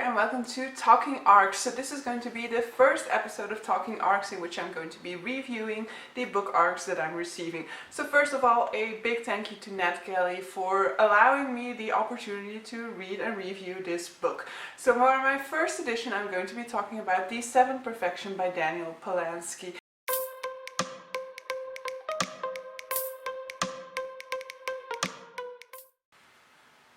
and welcome to Talking Arcs. So this is going to be the first episode of Talking Arcs in which I'm going to be reviewing the book arcs that I'm receiving. So first of all, a big thank you to Netgalley for allowing me the opportunity to read and review this book. So for my first edition, I'm going to be talking about The Seventh Perfection by Daniel Polansky.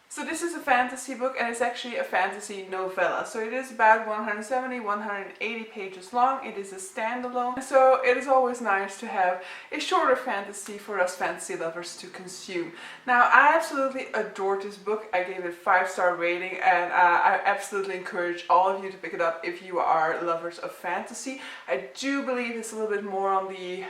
So this is a fantasy book, and it's actually a fantasy novella. So it is about 170-180 pages long. It is a standalone. So it is always nice to have a shorter fantasy for us fantasy lovers to consume. Now, I absolutely adored this book. I gave it a 5-star rating, and I absolutely encourage all of you to pick it up if you are lovers of fantasy. I do believe it's a little bit more on the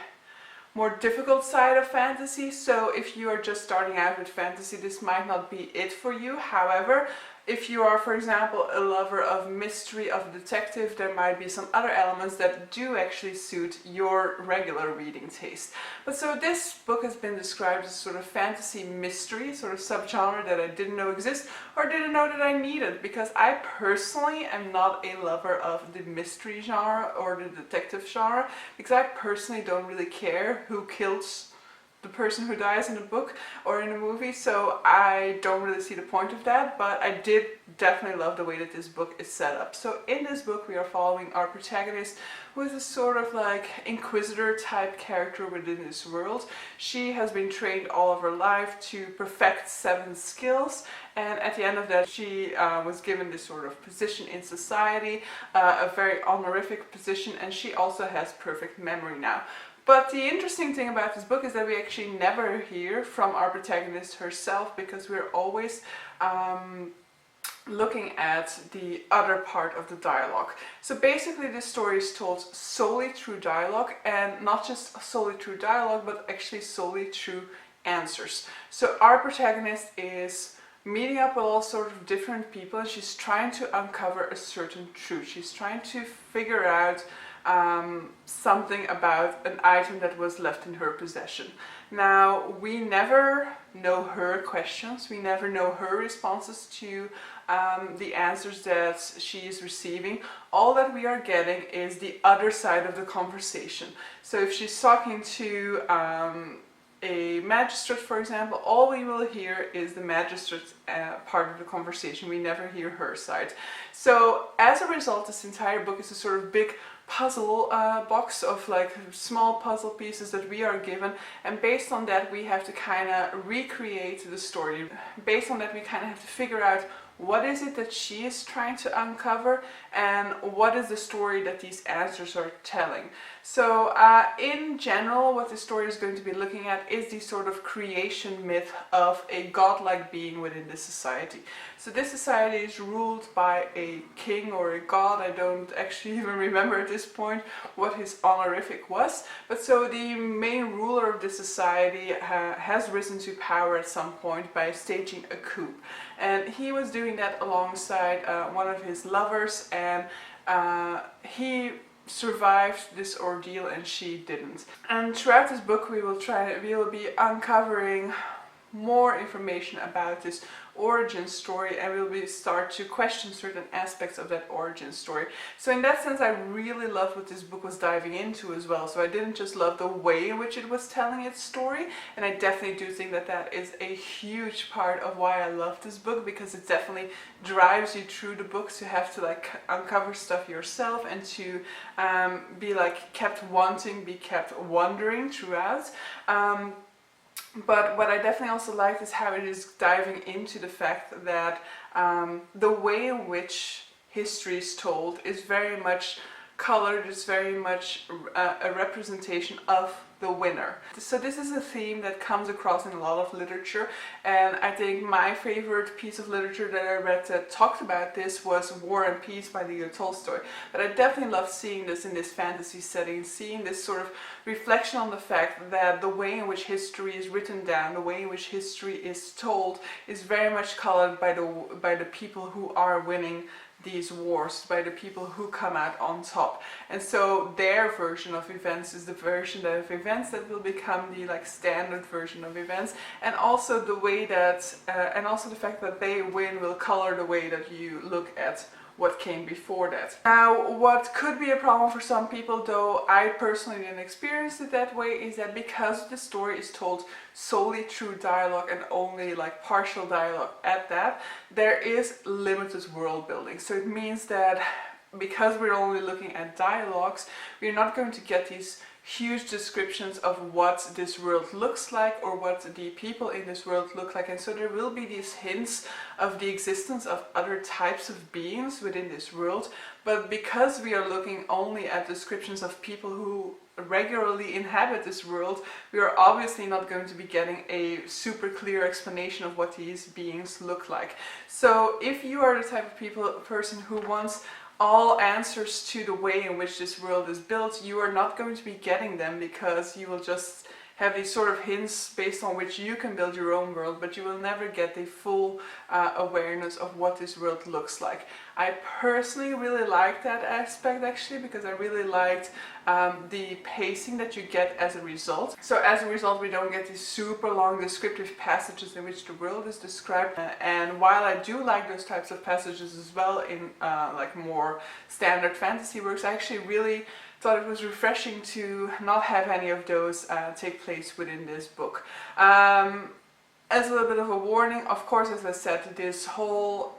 more difficult side of fantasy, so if you are just starting out with fantasy, this might not be it for you. However, if you are, for example, a lover of mystery, of detective, there might be some other elements that do actually suit your regular reading taste. But so this book has been described as sort of fantasy mystery, sort of subgenre that I didn't know exists or didn't know that I needed, because I personally am not a lover of the mystery genre or the detective genre, because I personally don't really care who kills the person who dies in a book or in a movie, so I don't really see the point of that, but I did definitely love the way that this book is set up. So in this book we are following our protagonist, who is a sort of like inquisitor type character within this world. She has been trained all of her life to perfect 7 skills, and at the end of that she was given this sort of position in society, a very honorific position, and she also has perfect memory now. But the interesting thing about this book is that we actually never hear from our protagonist herself, because we're always looking at the other part of the dialogue. So basically this story is told solely through dialogue, and not just solely through dialogue, but actually solely through answers. So our protagonist is meeting up with all sorts of different people, and she's trying to uncover a certain truth. She's trying to figure out something about an item that was left in her possession. Now, we never know her questions, we never know her responses to the answers that she is receiving. All that we are getting is the other side of the conversation. So if she's talking to a magistrate, for example, all we will hear is the magistrate's part of the conversation. We never hear her side. So as a result, this entire book is a sort of big puzzle box of like small puzzle pieces that we are given, and based on that we have to kind of recreate the story. Based on that we kind of have to figure out what is it that she is trying to uncover, and what is the story that these answers are telling. So in general, what the story is going to be looking at is the sort of creation myth of a godlike being within this society. So this society is ruled by a king or a god. I don't actually even remember at this point what his honorific was, but so the main ruler of this society has risen to power at some point by staging a coup, and he was doing that alongside one of his lovers, and he survived this ordeal and she didn't. And throughout this book we will be uncovering more information about this origin story, and we'll start to question certain aspects of that origin story. So in that sense I really loved what this book was diving into as well. So I didn't just love the way in which it was telling its story, and I definitely do think that that is a huge part of why I love this book, because it definitely drives you through the book to have to like uncover stuff yourself, and to be like kept wanting, be kept wondering throughout. But what I definitely also liked is how it is diving into the fact that the way in which history is told is very much colored, it's very much a representation of the winner. So this is a theme that comes across in a lot of literature, and I think my favorite piece of literature that I read that talked about this was War and Peace by Leo Tolstoy. But I definitely love seeing this in this fantasy setting, seeing this sort of reflection on the fact that the way in which history is written down, the way in which history is told, is very much colored by the people who are winning these wars, by the people who come out on top. And so their version of events is the version of events that will become the like standard version of events, and also the way that and also the fact that they win will color the way that you look at what came before that. Now, what could be a problem for some people, though I personally didn't experience it that way, is that because the story is told solely through dialogue and only like partial dialogue at that, there is limited world building. So it means that because we're only looking at dialogues, we're not going to get these huge descriptions of what this world looks like or what the people in this world look like. And so there will be these hints of the existence of other types of beings within this world, but because we are looking only at descriptions of people who regularly inhabit this world, we are obviously not going to be getting a super clear explanation of what these beings look like. So if you are the type of person who wants all answers to the way in which this world is built, you are not going to be getting them, because you will just have these sort of hints based on which you can build your own world, but you will never get the full awareness of what this world looks like. I personally really liked that aspect, actually, because I really liked the pacing that you get as a result. So as a result, we don't get these super long descriptive passages in which the world is described. And while I do like those types of passages as well in like more standard fantasy works, I actually really thought it was refreshing to not have any of those take place within this book. As a little bit of a warning, of course, as I said, this whole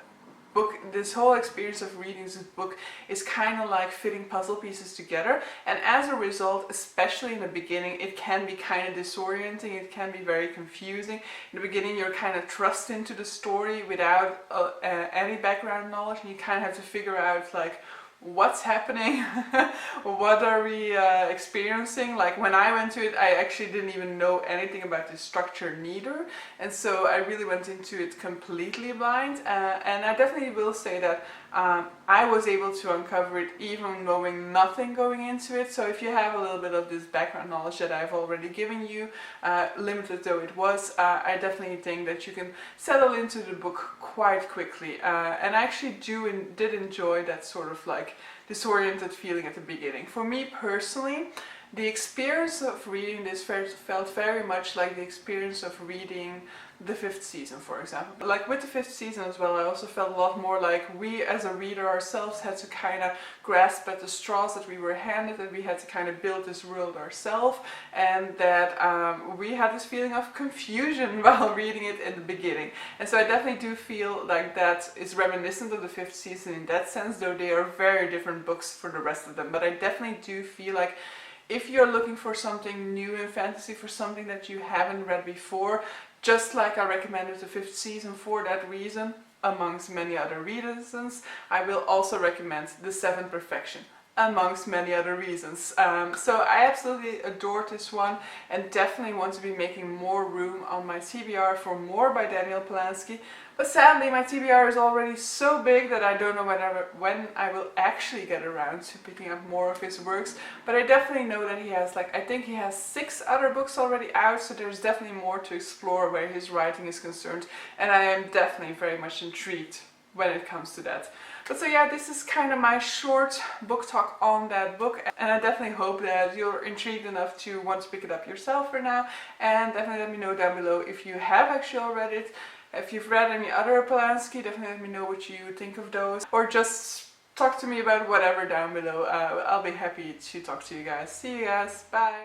experience of reading this book is kind of like fitting puzzle pieces together, and as a result, especially in the beginning, it can be kind of disorienting, it can be very confusing. In the beginning, you're kind of thrust into the story without any background knowledge, and you kind of have to figure out like, what's happening? What are we experiencing? Like when I went to it, I actually didn't even know anything about the structure neither, and so I really went into it completely blind, and I definitely will say that I was able to uncover it even knowing nothing going into it. So if you have a little bit of this background knowledge that I've already given you, limited though it was, I definitely think that you can settle into the book quite quickly, and I actually did enjoy that sort of like disoriented feeling at the beginning. For me personally, the experience of reading this felt very much like the experience of reading the 5th season, for example. Like with the 5th season as well, I also felt a lot more like we as a reader ourselves had to kind of grasp at the straws that we were handed, and we had to kind of build this world ourselves, and that we had this feeling of confusion while reading it in the beginning. And so I definitely do feel like that is reminiscent of the 5th season in that sense, though they are very different books for the rest of them. But I definitely do feel like if you're looking for something new in fantasy, for something that you haven't read before, just like I recommended the 5th season for that reason, amongst many other reasons, I will also recommend The 7th Perfection, amongst many other reasons. So I absolutely adored this one, and definitely want to be making more room on my TBR for more by Daniel Polansky. But sadly, my TBR is already so big that I don't know when I will actually get around to picking up more of his works. But I definitely know that he has, like, I think he has 6 other books already out, so there's definitely more to explore where his writing is concerned. And I am definitely very much intrigued when it comes to that. But so yeah, this is kind of my short book talk on that book, and I definitely hope that you're intrigued enough to want to pick it up yourself for now, and definitely let me know down below if you have actually read it. If you've read any other Polansky, definitely let me know what you think of those, or just talk to me about whatever down below. I'll be happy to talk to you guys. See you guys, bye!